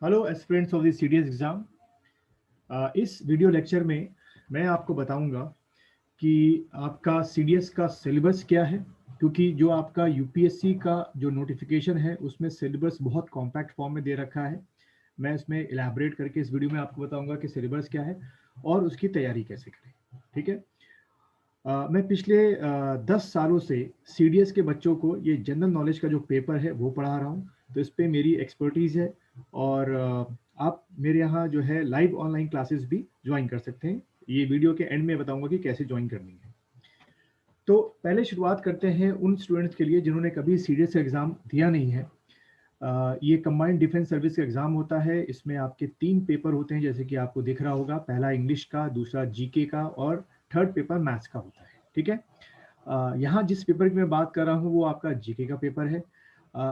Hello aspirants of the CDS exam. इस video lecture में मैं आपको बताऊंगा कि आपका सीडीएस का सिलेबस क्या है, क्योंकि जो आपका यूपीएससी का जो नोटिफिकेशन है उसमें सिलेबस बहुत कॉम्पैक्ट फॉर्म में दे रखा है। मैं इसमें इलैबोरेट करके इस वीडियो में आपको बताऊंगा कि सिलेबस क्या है और उसकी तैयारी कैसे करें। ठीक है। मैं पिछले 10 सालों से सीडीएस के बच्चों को ये जनरल नॉलेज का जो पेपर है वो पढ़ा रहा हूँ, तो इस पे मेरी एक्सपर्टीज़ है। और आप मेरे यहाँ जो है लाइव ऑनलाइन क्लासेस भी ज्वाइन कर सकते हैं। ये वीडियो के एंड में बताऊंगा कि कैसे ज्वाइन करनी है। तो पहले शुरुआत करते हैं उन स्टूडेंट्स के लिए जिन्होंने कभी सीडीएस का एग्ज़ाम दिया नहीं है। ये कंबाइंड डिफेंस सर्विस का एग्जाम होता है। इसमें आपके 3 पेपर होते हैं, जैसे कि आपको दिख रहा होगा। पहला इंग्लिश का, दूसरा जीके का और थर्ड पेपर मैथ्स का होता है। ठीक है। यहाँ जिस पेपर की मैं बात कर रहा हूँ वो आपका जीके का पेपर है।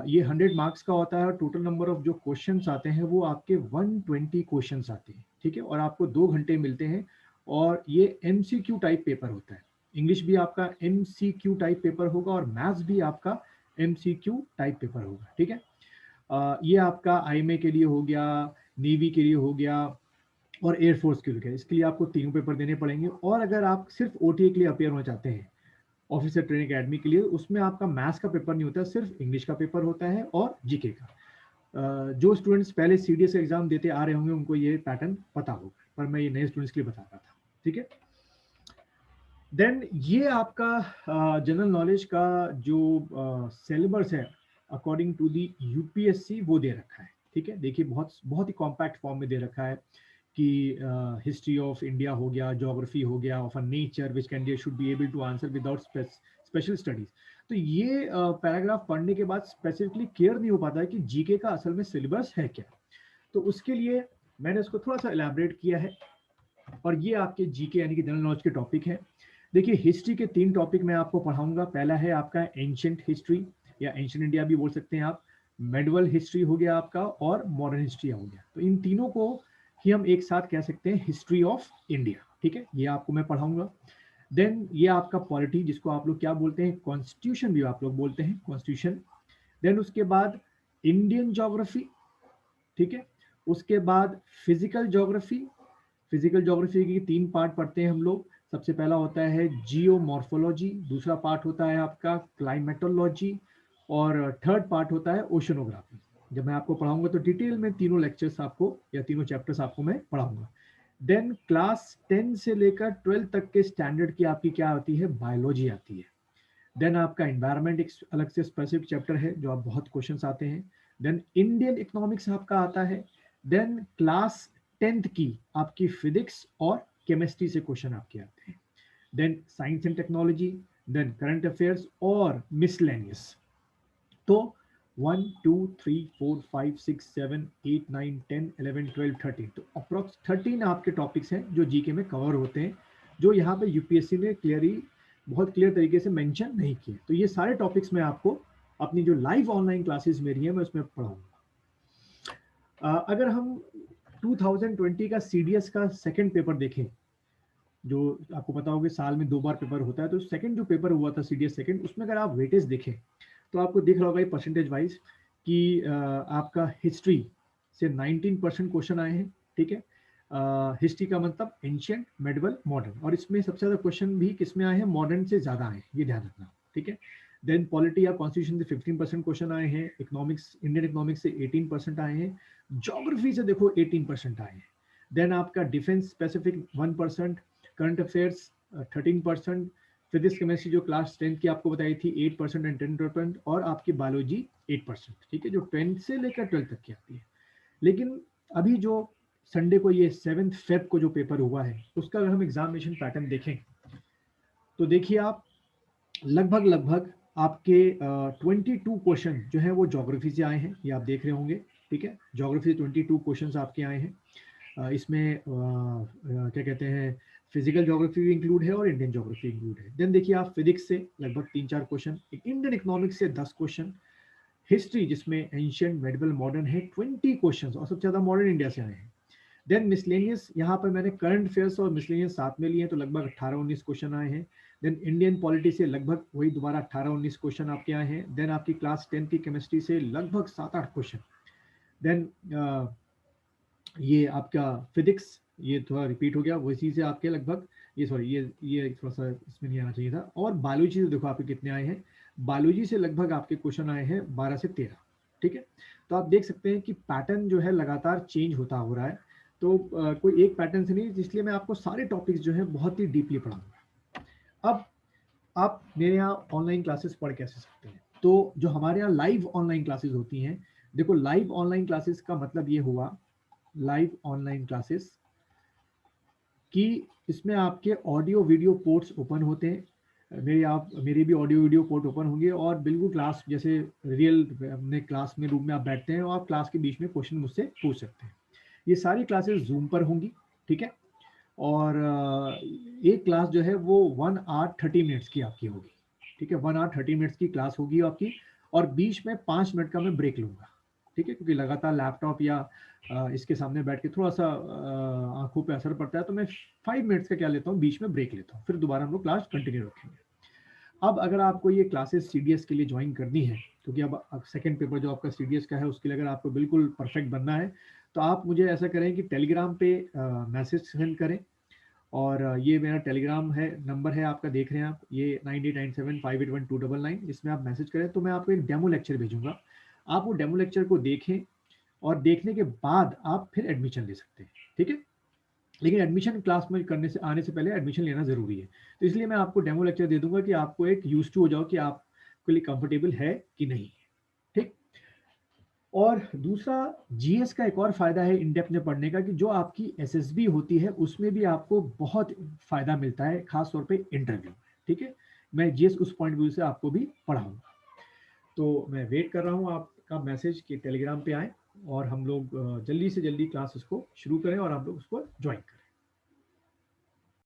ये 100 मार्क्स का होता है और टोटल नंबर ऑफ जो क्वेश्चंस आते हैं वो आपके 120 क्वेश्चंस आते हैं। ठीक है। और आपको 2 घंटे मिलते हैं और ये एमसीक्यू टाइप पेपर होता है। इंग्लिश भी आपका एमसीक्यू टाइप पेपर होगा और मैथ्स भी आपका एमसीक्यू टाइप पेपर होगा। ठीक है। ये आपका आईएमए के लिए हो गया, नेवी के लिए हो गया और एयरफोर्स के लिए हो गया। इसके लिए आपको 3 पेपर देने पड़ेंगे। और अगर आप सिर्फ ओटीए के लिए अपेयर होना चाहते हैं, ऑफिसर ट्रेनिंग अकेडमी के लिए, उसमें आपका मैथ्स का पेपर नहीं होता, सिर्फ इंग्लिश का पेपर होता है और जीके का। जो स्टूडेंट्स पहले सीडीएस एग्जाम देते आ रहे होंगे उनको ये पैटर्न पता होगा, पर मैं ये नए स्टूडेंट्स के लिए बता रहा था। ठीक है। देन ये आपका जनरल नॉलेज का जो सिलेबस है अकॉर्डिंग टू दी यूपीएससी वो दे रखा है। ठीक है। देखिए बहुत बहुत ही कॉम्पैक्ट फॉर्म में दे रखा है कि हिस्ट्री ऑफ इंडिया हो गया, ज्योग्राफी हो गया, of a nature which candidate should be able to answer without special studies. तो ये पैराग्राफ पढ़ने के बाद स्पेसिफिकली क्लियर नहीं हो पाता है कि जीके का असल में सिलेबस है क्या। तो उसके लिए मैंने इसको थोड़ा सा एलैबोरेट किया है और ये आपके जीके यानी कि जनरल नॉलेज के टॉपिक है। देखिए हिस्ट्री के 3 टॉपिक मैं आपको पढ़ाऊंगा। पहला है आपका एंशियंट हिस्ट्री या एंशियंट इंडिया भी बोल सकते हैं आप। मेडिवल हिस्ट्री हो गया आपका और मॉडर्न हिस्ट्री हो गया। तो इन तीनों को ही हम एक साथ कह सकते हैं हिस्ट्री ऑफ इंडिया। ठीक है। ये आपको मैं पढ़ाऊंगा। देन ये आपका पॉलिटी, जिसको आप लोग क्या बोलते हैं, कॉन्स्टिट्यूशन भी आप लोग बोलते हैं, कॉन्स्टिट्यूशन। देन उसके बाद इंडियन ज्योग्राफी। ठीक है। उसके बाद फिजिकल ज्योग्राफी। फिजिकल ज्योग्राफी के 3 पार्ट पढ़ते हैं हम लोग। सबसे पहला होता है जियोमॉर्फोलॉजी, दूसरा पार्ट होता है आपका क्लाइमेटोलॉजी और थर्ड पार्ट होता है ओशनोग्राफी। जब मैं आपको पढ़ाऊंगा तो डिटेल में तीनों लेक्चर्स आपको या तीनों चैप्टर्स आपको मैं पढ़ाऊंगा। देन क्लास 10 से लेकर 12 तक के स्टैंडर्ड की आपकी क्या आती है, बायोलॉजी आती है। देन आपका एनवायरमेंट एक अलग से स्पेसिफिक चैप्टर है जो आप बहुत क्वेश्चंस आते हैं। देन इंडियन इकोनॉमिक्स आपका आता है। देन क्लास 10th की आपकी फिजिक्स और केमिस्ट्री से क्वेश्चन आपके आते हैं। Then science and technology, then current affairs और मिसलेनियस। तो 1 2 3 4 5 6 7 8 9 10 11 12 13, तो अप्रोक्स 13 आपके टॉपिक्स हैं जो जीके में कवर होते हैं, जो यहाँ पे यूपीएससी ने बहुत क्लियर तरीके से मेंशन नहीं किए। तो ये सारे टॉपिक्स मैं आपको अपनी जो लाइव ऑनलाइन क्लासेस मेरी है मैं उसमें पढ़ाऊंगा। अगर हम 2020 का सीडीएस का सेकंड पेपर देखें, जो आपको पता होगा साल में 2 बार पेपर होता है, तो सेकंड जो पेपर हुआ था सीडीएस सेकंड, उसमें अगर आप वेटेज देखें तो आपको दिख रहा होगा ये परसेंटेज वाइज कि आपका हिस्ट्री से 19% क्वेश्चन आए हैं। ठीक है। हिस्ट्री का मतलब एंशियंट, मेडिवल, मॉडर्न, और इसमें सबसे ज्यादा क्वेश्चन भी किसमें आए हैं, मॉडर्न से ज्यादा आए हैं, ये ध्यान रखना। ठीक है। देन पॉलिटी या कॉन्स्टिट्यूशन से 15% क्वेश्चन आए हैं। इकोनॉमिक्स, इंडियन इकोनॉमिक्स से 18% आए हैं। ज्योग्राफी से देखो 18% आए हैं। देन आपका defence specific 1%, current affairs 13%, physics chemistry जो क्लास 10th की आपको बताई थी 8% एंड 10%, और आपकी बायोलॉजी 8%। ठीक है, जो 10th से लेकर 12th तक की आती है। लेकिन अभी जो संडे को ये 7 फेब को जो पेपर हुआ है उसका अगर हम एग्जामिनेशन पैटर्न देखें तो देखिए आप लगभग लगभग आपके 22 क्वेश्चन जो है वो ज्योग्राफी से आए हैं, ये आप देख रहे होंगे। ठीक है, ज्योग्राफी से 22 क्वेश्चन आपके आए हैं। इसमें क्या कहते हैं, फिजिकल ज्योग्राफी भी इंक्लूड है और इंडियन ज्योग्राफी इंक्लूड है। देन देखिए आप फिजिक्स से लगभग 3-4 क्वेश्चन, इंडियन इकोनॉमिक्स से 10 क्वेश्चन, हिस्ट्री जिसमें एंशियंट, मेडिवल, मॉडर्न है 20 क्वेश्चन और सबसे ज्यादा मॉडर्न इंडिया से आए हैं। देन मिसलेनियस, यहाँ पर मैंने करंट अफेयर्स और मिसलेनियस साथ में लिए हैं तो लगभग 18-19 क्वेश्चन आए हैं। देन इंडियन पॉलिटी से लगभग वही दोबारा 18-19 क्वेश्चन आपके आए हैं। देन आपकी क्लास 10 की केमिस्ट्री से लगभग 7-8 क्वेश्चन। देन ये आपका फिजिक्स ये थोड़ा रिपीट हो गया, वही से आपके लगभग ये सॉरी ये थोड़ा सा इसमें नहीं आना चाहिए था। और बायोलॉजी से देखो आपके कितने आए हैं, बायोलॉजी से लगभग आपके क्वेश्चन आए हैं 12 से 13। ठीक है, तो आप देख सकते हैं कि पैटर्न जो है लगातार चेंज होता हो रहा है। तो कोई एक पैटर्न से नहीं, इसलिए मैं आपको सारे टॉपिक्स जो है बहुत ही डीपली पढ़ाऊंगा। अब आप मेरे यहाँ ऑनलाइन क्लासेस पढ़ कैसे सकते हैं, तो जो हमारे यहाँ लाइव ऑनलाइन क्लासेस होती हैं, देखो लाइव ऑनलाइन क्लासेस का मतलब ये हुआ, लाइव ऑनलाइन क्लासेस कि इसमें आपके ऑडियो वीडियो पोर्ट्स ओपन होते हैं, मेरे भी ऑडियो वीडियो पोर्ट ओपन होंगे, और बिल्कुल क्लास जैसे रियल अपने क्लास में रूम में आप बैठते हैं और आप क्लास के बीच में क्वेश्चन मुझसे पूछ सकते हैं। ये सारी क्लासेस जूम पर होंगी। ठीक है, और एक क्लास जो है वो 1 hour 30 minutes की आपकी होगी। ठीक है, 1 hour 30 minutes की क्लास होगी आपकी, और बीच में 5 मिनट का मैं ब्रेक लूंगा। ठीक है, क्योंकि लगातार लैपटॉप या इसके सामने बैठ के थोड़ा सा आंखों पे असर पड़ता है, तो मैं 5 मिनट्स का क्या लेता हूँ, बीच में ब्रेक लेता हूँ, फिर दोबारा हम लोग क्लास कंटिन्यू रखेंगे। अब अगर आपको ये क्लासेस सीडीएस के लिए ज्वाइन करनी है, क्योंकि अब सेकंड पेपर जो आपका सीडीएस का है उसके लिए अगर आपको बिल्कुल परफेक्ट बनना है, तो आप मुझे ऐसा करें कि टेलीग्राम पे मैसेज सेंड करें। और ये मेरा टेलीग्राम है, नंबर है आपका, देख रहे हैं आप, ये 9897581299, इसमें आप मैसेज करें तो मैं आपको एक डेमो लेक्चर भेजूंगा। आप वो डेमो लेक्चर को देखें, और देखने के बाद आप फिर एडमिशन ले सकते हैं। ठीक है, लेकिन एडमिशन क्लास में करने से आने से पहले एडमिशन लेना जरूरी है। तो इसलिए मैं आपको डेमो लेक्चर दे दूंगा कि आपको एक यूज टू हो जाओ कि आपके लिए कंफर्टेबल है कि नहीं। ठीक, और दूसरा जीएस का एक और फायदा है इन डेप्थ में पढ़ने का, कि जो आपकी एसएसबी होती है उसमें भी आपको बहुत फायदा मिलता है, खास तौर पे इंटरव्यू में। ठीक है, मैं जीएस उस पॉइंट व्यू से आपको भी पढ़ाऊंगा। तो मैं वेट कर रहा हूँ आपका मैसेज कि टेलीग्राम पे आए, और हम लोग जल्दी से जल्दी क्लास उसको शुरू करें और आप लोग उसको ज्वाइन करें।